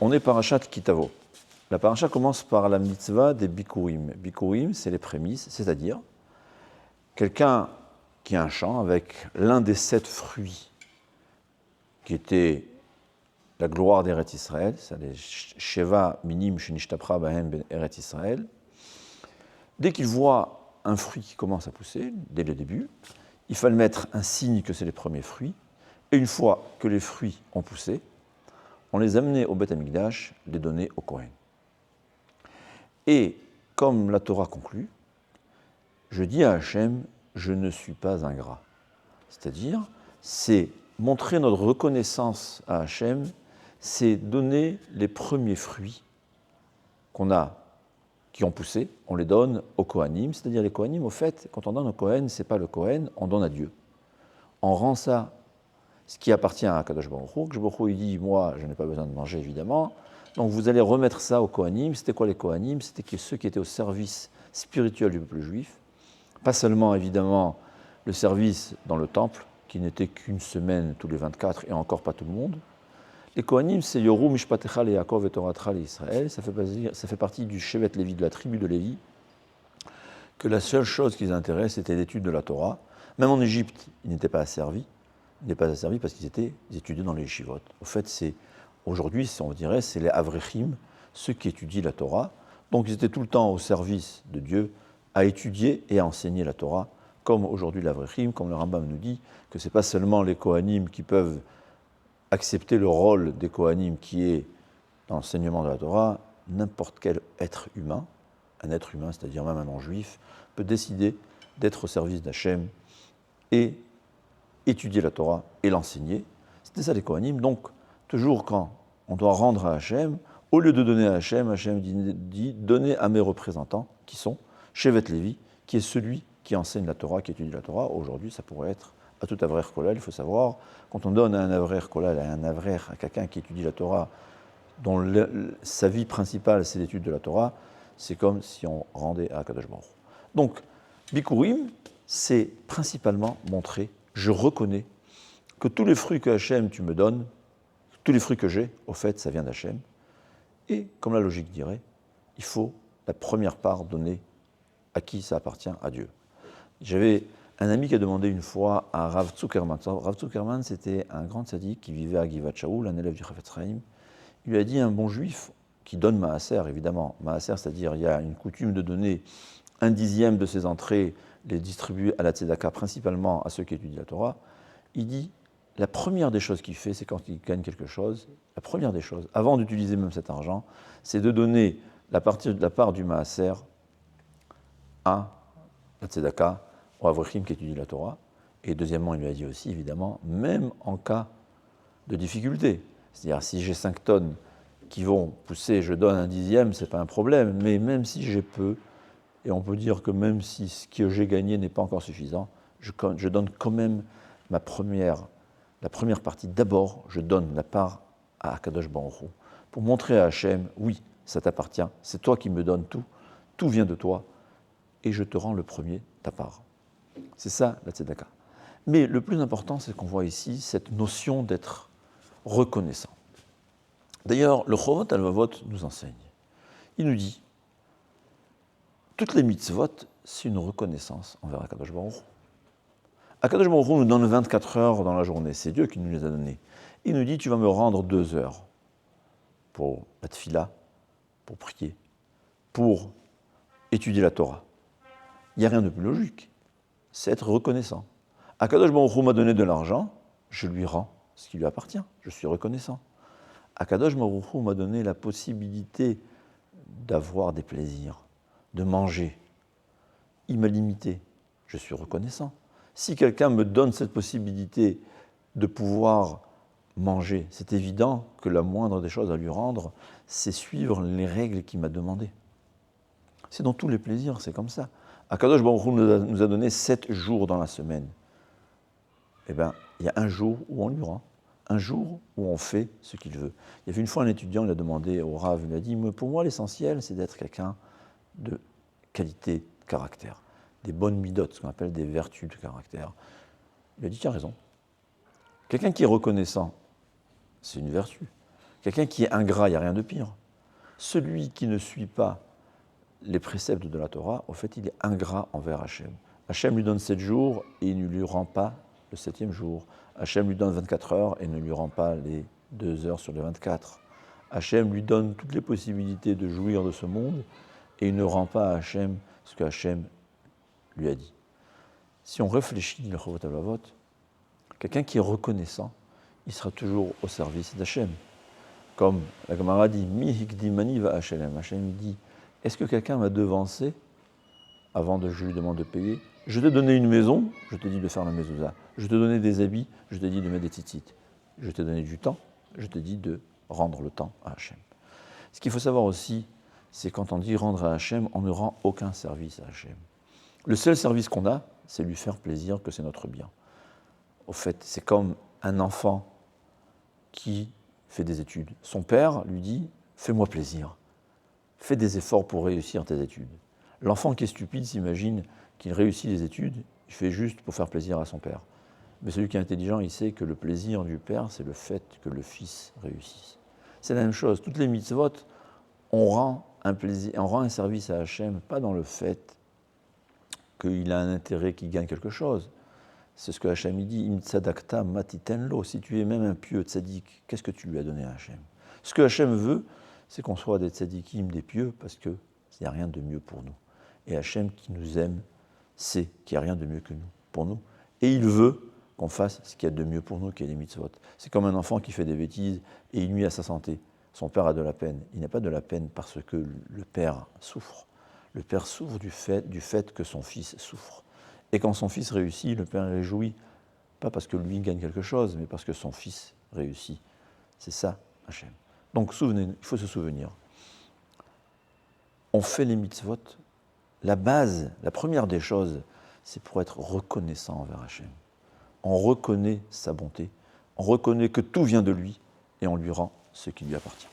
On est parashat Kitavo. La paracha commence par la mitzvah des bikurim. Bikurim, c'est les prémices, c'est-à-dire quelqu'un qui a un champ avec l'un des 7 fruits qui étaient la gloire d'Eretz Israël, c'est les Sheva minim shenishtabra bahem ben Eretz Israël. Dès qu'il voit un fruit qui commence à pousser, dès le début, il fallait mettre un signe que c'est les premiers fruits. Et une fois que les fruits ont poussé, on les amenait au Beth Amikdash, les donnait au Kohen. Et comme la Torah conclut, je dis à Hachem, je ne suis pas ingrat. C'est-à-dire, c'est montrer notre reconnaissance à Hachem, c'est donner les premiers fruits qu'on a, qui ont poussé, on les donne aux Kohanim. C'est-à-dire les Kohanim, au fait, quand on donne au Kohen, ce n'est pas le Kohen, on donne à Dieu. On rend ça, ce qui appartient à Kadosh Baruch Hu. Kadosh Baruch Hu, il dit, moi, je n'ai pas besoin de manger, évidemment. Donc vous allez remettre ça aux Kohanim. C'était quoi les Kohanim? C'était ceux qui étaient au service spirituel du peuple juif. Pas seulement, évidemment, le service dans le temple, qui n'était qu'une semaine tous les 24, et encore pas tout le monde. Les Kohanim, c'est Yoru, Mishpatecha, le Yaakov et Toratra, le Israël. Ça fait partie du Shevet Lévi, de la tribu de Lévi, que la seule chose qui les intéresse, c'était l'étude de la Torah. Même en Égypte, ils n'étaient pas asservis. Ils n'étaient pas asservis parce qu'ils étudiaient dans les yeshivot. Au fait, aujourd'hui, on dirait, c'est les Avrechim, ceux qui étudient la Torah. Donc, ils étaient tout le temps au service de Dieu, à étudier et à enseigner la Torah, comme aujourd'hui l'Avrechim, comme le Rambam nous dit, que ce n'est pas seulement les Kohanim qui peuvent accepter le rôle des Kohanim qui est dans l'enseignement de la Torah, n'importe quel être humain, un être humain, c'est-à-dire même un non-juif, peut décider d'être au service d'Hachem et étudier la Torah et l'enseigner. C'était ça les Kohanim. Donc, toujours quand on doit rendre à Hachem, au lieu de donner à Hachem, Hachem dit donnez à mes représentants, qui sont Shevet Lévi, qui est celui qui enseigne la Torah, qui étudie la Torah. Aujourd'hui, ça pourrait être à tout Avrer Kolal. Il faut savoir, quand on donne à un Avrer Kolal, à quelqu'un qui étudie la Torah, dont sa vie principale, c'est l'étude de la Torah, c'est comme si on rendait à Kadosh Baruch Hu. Donc, Bikurim, c'est principalement montrer, je reconnais que tous les fruits que Hachem tu me donnes, tous les fruits que j'ai, au fait, ça vient d'Hachem. Et, comme la logique dirait, il faut la première part donnée à qui ça appartient, à Dieu. J'avais un ami qui a demandé une fois à Rav Zuckerman. Rav Zuckerman, c'était un grand tzaddik qui vivait à Givat Shaul, un élève du Chafetz Chaim. Il lui a dit un bon juif qui donne maaser, évidemment. Maaser, c'est-à-dire il y a une coutume de donner 1/10 de ses entrées, les distribuer à la tzedaka, principalement à ceux qui étudient la Torah. Il dit, la première des choses qu'il fait, c'est quand il gagne quelque chose, la première des choses, avant d'utiliser même cet argent, c'est de donner la part du maaser à la tzedaka, au Avrechim qui étudie la Torah. Et deuxièmement, il lui a dit aussi, évidemment, même en cas de difficulté, c'est-à-dire si j'ai 5 tonnes qui vont pousser, je donne 1/10, c'est pas un problème, mais même si j'ai peu, et on peut dire que même si ce que j'ai gagné n'est pas encore suffisant, je donne quand même la première partie. D'abord, je donne la part à Akadosh Baruch Hu, pour montrer à Hachem, oui, ça t'appartient, c'est toi qui me donnes tout vient de toi, et je te rends le premier, ta part. C'est ça, la tzedaka. Mais le plus important, c'est qu'on voit ici cette notion d'être reconnaissant. D'ailleurs, le Chovot Halevavot nous enseigne. Il nous dit, toutes les mitzvot, c'est une reconnaissance envers Akadosh Baruch Hu. Akadosh Baruch Hu nous donne 24 heures dans la journée, c'est Dieu qui nous les a données. Il nous dit, tu vas me rendre 2 heures pour la tfila, pour prier, pour étudier la Torah. Il n'y a rien de plus logique. C'est être reconnaissant. Akadosh Baruch Hu m'a donné de l'argent, je lui rends ce qui lui appartient, je suis reconnaissant. Akadosh Baruch Hu m'a donné la possibilité d'avoir des plaisirs, de manger. Il m'a limité, je suis reconnaissant. Si quelqu'un me donne cette possibilité de pouvoir manger, c'est évident que la moindre des choses à lui rendre, c'est suivre les règles qu'il m'a demandées. C'est dans tous les plaisirs, c'est comme ça. Akadosh Baruch Hu nous a donné 7 jours dans la semaine. Eh bien, il y a un jour où on lui rend, un jour où on fait ce qu'il veut. Il y avait une fois un étudiant, il a demandé au Rav, il a dit, pour moi l'essentiel c'est d'être quelqu'un de qualité de caractère, des bonnes midotes, ce qu'on appelle des vertus de caractère. Il a dit, tu as raison. Quelqu'un qui est reconnaissant, c'est une vertu. Quelqu'un qui est ingrat, il n'y a rien de pire. Celui qui ne suit pas les préceptes de la Torah, au fait, il est ingrat envers Hachem. Hachem lui donne 7 jours et il ne lui rend pas le 7e jour. Hachem lui donne 24 heures et ne lui rend pas les 2 heures sur les 24. Hachem lui donne toutes les possibilités de jouir de ce monde et il ne rend pas à Hachem ce que Hachem lui a dit. Si on réfléchit, le Chovot HaLevavot, quelqu'un qui est reconnaissant, il sera toujours au service d'Hachem. Comme la Gemara dit, Mi hikdimani va Hachem. Hachem dit, est-ce que quelqu'un m'a devancé avant que je lui demande de payer? Je t'ai donné une maison, je te dis de faire la mezouza. Je t'ai donné des habits, je te dis de mettre des tzitzit. Je t'ai donné du temps, je te dis de rendre le temps à Hachem. Ce qu'il faut savoir aussi, c'est quand on dit rendre à Hachem, on ne rend aucun service à Hachem. Le seul service qu'on a, c'est lui faire plaisir, que c'est notre bien. Au fait, c'est comme un enfant qui fait des études. Son père lui dit « fais-moi plaisir, fais des efforts pour réussir tes études ». L'enfant qui est stupide s'imagine qu'il réussit les études, il fait juste pour faire plaisir à son père. Mais celui qui est intelligent, il sait que le plaisir du père, c'est le fait que le fils réussisse. C'est la même chose, toutes les mitzvot, on rend un service à Hachem, pas dans le fait qu'il a un intérêt, qu'il gagne quelque chose. C'est ce que Hachem dit, im tzadakta matitenlo. Si tu es même un pieux tzaddik, qu'est-ce que tu lui as donné à Hachem? Ce que Hachem veut, c'est qu'on soit des tzaddikim, des pieux, parce qu'il n'y a rien de mieux pour nous. Et Hachem qui nous aime, sait qu'il n'y a rien de mieux que nous, pour nous. Et il veut qu'on fasse ce qu'il y a de mieux pour nous, qui est les mitzvot. C'est comme un enfant qui fait des bêtises et il nuit à sa santé. Son père a de la peine. Il n'a pas de la peine parce que le père souffre. Le père souffre du fait que son fils souffre. Et quand son fils réussit, le père réjouit, pas parce que lui gagne quelque chose, mais parce que son fils réussit. C'est ça, Hachem. Donc, il faut se souvenir. On fait les mitzvot. La base, la première des choses, c'est pour être reconnaissant envers Hachem. On reconnaît sa bonté, on reconnaît que tout vient de lui et on lui rend ce qui lui appartient.